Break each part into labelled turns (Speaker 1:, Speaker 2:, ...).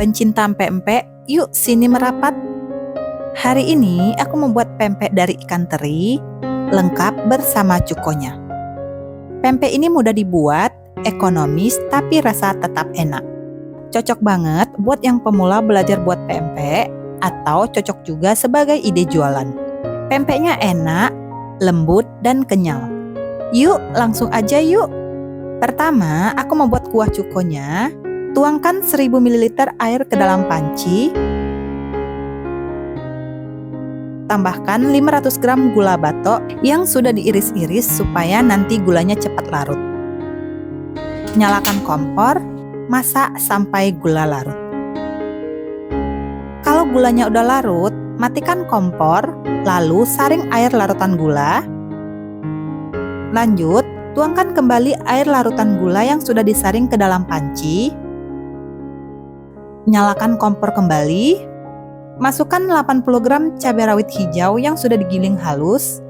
Speaker 1: pencinta pempek, yuk sini merapat. Hari ini aku membuat pempek dari ikan teri, lengkap bersama cukonya. Pempek ini mudah dibuat, ekonomis tapi rasa tetap enak. Cocok banget buat yang pemula belajar buat pempek, atau cocok juga sebagai ide jualan. Pempeknya enak, lembut, dan kenyal. Yuk, langsung aja yuk. Pertama, aku membuat kuah cukonya. Tuangkan 1000 ml air ke dalam panci. Tambahkan 500 gram gula batok yang sudah diiris-iris supaya nanti gulanya cepat larut. Nyalakan kompor, masak sampai gula larut. Kalau gulanya udah larut, matikan kompor, lalu saring air larutan gula. Lanjut, tuangkan kembali air larutan gula yang sudah disaring ke dalam panci. Nyalakan kompor kembali. Masukkan 80 gram cabai rawit hijau yang sudah digiling halus.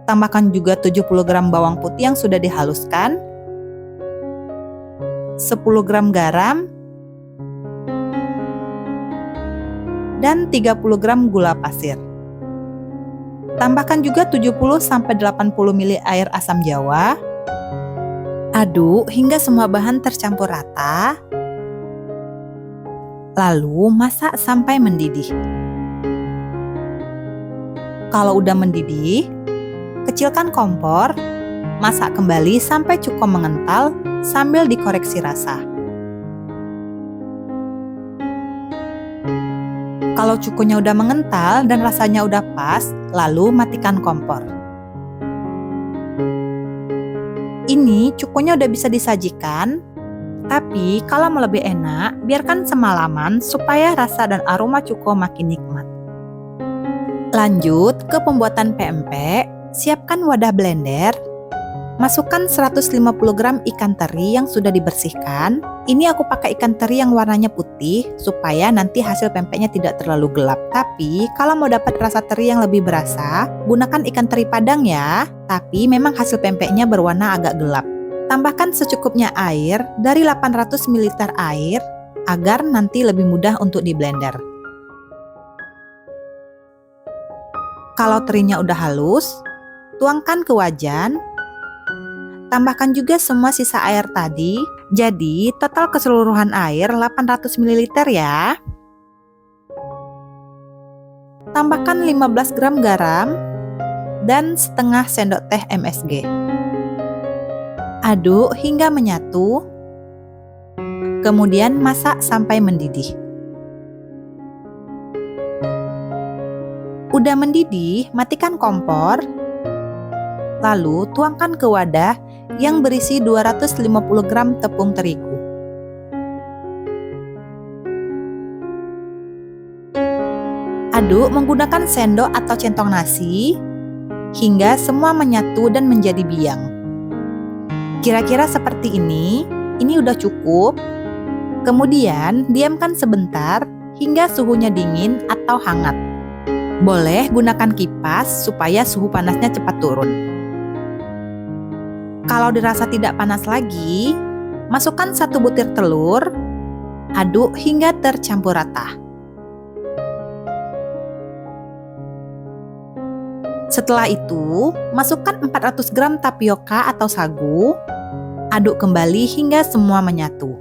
Speaker 1: Tambahkan juga 70 gram bawang putih yang sudah dihaluskan. 10 gram garam. Dan 30 gram gula pasir. Tambahkan juga 70-80 ml air asam jawa. Aduk hingga semua bahan tercampur rata. Lalu masak sampai mendidih. Kalau udah mendidih, kecilkan kompor, masak kembali sampai cukup mengental sambil dikoreksi rasa. Kalau cukunya udah mengental dan rasanya udah pas, lalu matikan kompor. Ini cukunya udah bisa disajikan. Tapi kalau mau lebih enak, biarkan semalaman supaya rasa dan aroma cuko makin nikmat. Lanjut ke pembuatan pempek. Siapkan wadah blender. Masukkan 150 gram ikan teri yang sudah dibersihkan. Ini aku pakai ikan teri yang warnanya putih supaya nanti hasil pempeknya tidak terlalu gelap. Tapi kalau mau dapat rasa teri yang lebih berasa, gunakan ikan teri padang ya. Tapi memang hasil pempeknya berwarna agak gelap. Tambahkan secukupnya air dari 800 ml air agar nanti lebih mudah untuk di blender. Kalau terinya udah halus, tuangkan ke wajan. Tambahkan juga semua sisa air tadi, jadi total keseluruhan air 800 ml ya. Tambahkan 15 gram garam dan setengah sendok teh MSG. Aduk hingga menyatu, kemudian masak sampai mendidih. Udah mendidih, matikan kompor, lalu tuangkan ke wadah yang berisi 250 gram tepung terigu. Aduk menggunakan sendok atau centong nasi, hingga semua menyatu dan menjadi biang. Kira-kira seperti ini udah cukup. Kemudian diamkan sebentar hingga suhunya dingin atau hangat. Boleh gunakan kipas supaya suhu panasnya cepat turun. Kalau dirasa tidak panas lagi, masukkan 1 butir telur, aduk hingga tercampur rata. Setelah itu, masukkan 400 gram tapioka atau sagu. Aduk kembali hingga semua menyatu.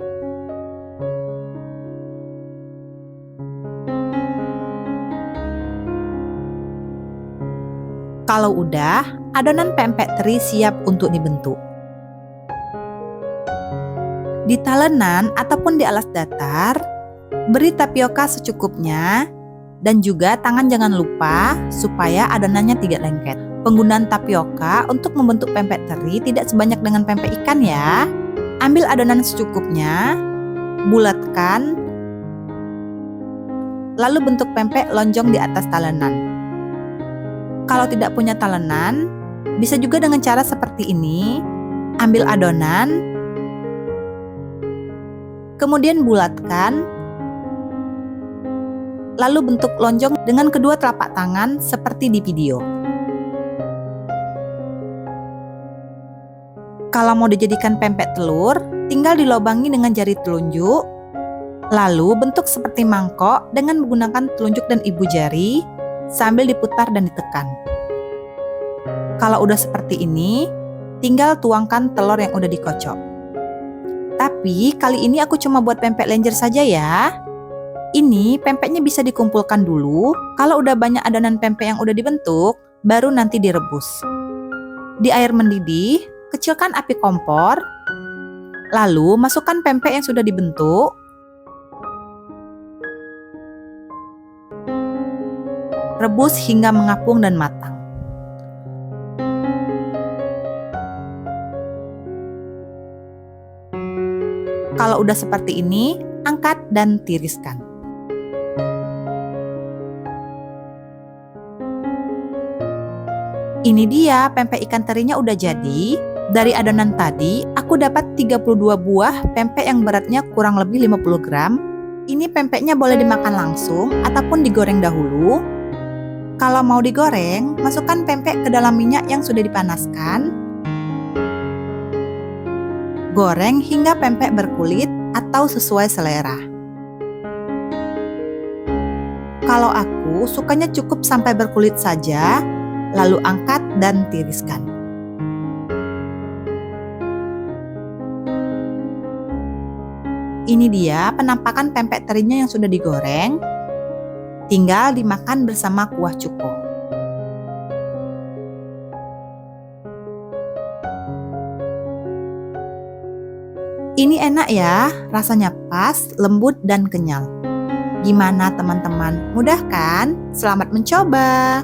Speaker 1: Kalau udah, adonan pempek teri siap untuk dibentuk. Di talenan ataupun di alas datar, beri tapioka secukupnya. Dan juga tangan jangan lupa supaya adonannya tidak lengket. Penggunaan tapioka untuk membentuk pempek teri tidak sebanyak dengan pempek ikan ya. Ambil adonan secukupnya, bulatkan, lalu bentuk pempek lonjong di atas talenan. Kalau tidak punya talenan, bisa juga dengan cara seperti ini. Ambil adonan, kemudian bulatkan, lalu bentuk lonjong dengan kedua telapak tangan seperti di video. Kalau mau dijadikan pempek telur, tinggal dilobangi dengan jari telunjuk, Lalu bentuk seperti mangkok dengan menggunakan telunjuk dan ibu jari sambil diputar dan ditekan. Kalau udah seperti ini, tinggal tuangkan telur yang udah dikocok. Tapi kali ini aku cuma buat pempek lenjer saja ya. Ini pempeknya bisa dikumpulkan dulu. Kalau udah banyak adonan pempek yang udah dibentuk, baru nanti direbus. Di air mendidih, kecilkan api kompor. Lalu masukkan pempek yang sudah dibentuk. Rebus hingga mengapung dan matang. Kalau udah seperti ini, angkat dan tiriskan. Ini dia pempek ikan terinya udah jadi. Dari adonan tadi, aku dapat 32 buah pempek yang beratnya kurang lebih 50 gram. Ini pempeknya boleh dimakan langsung ataupun digoreng dahulu. Kalau mau digoreng, masukkan pempek ke dalam minyak yang sudah dipanaskan. Goreng hingga pempek berkulit atau sesuai selera. Kalau aku sukanya cukup sampai berkulit saja, lalu angkat dan tiriskan. Ini dia penampakan pempek terinya yang sudah digoreng. Tinggal dimakan bersama kuah cuko. Ini enak ya, rasanya pas, lembut dan kenyal. Gimana teman-teman? Mudah kan? Selamat mencoba!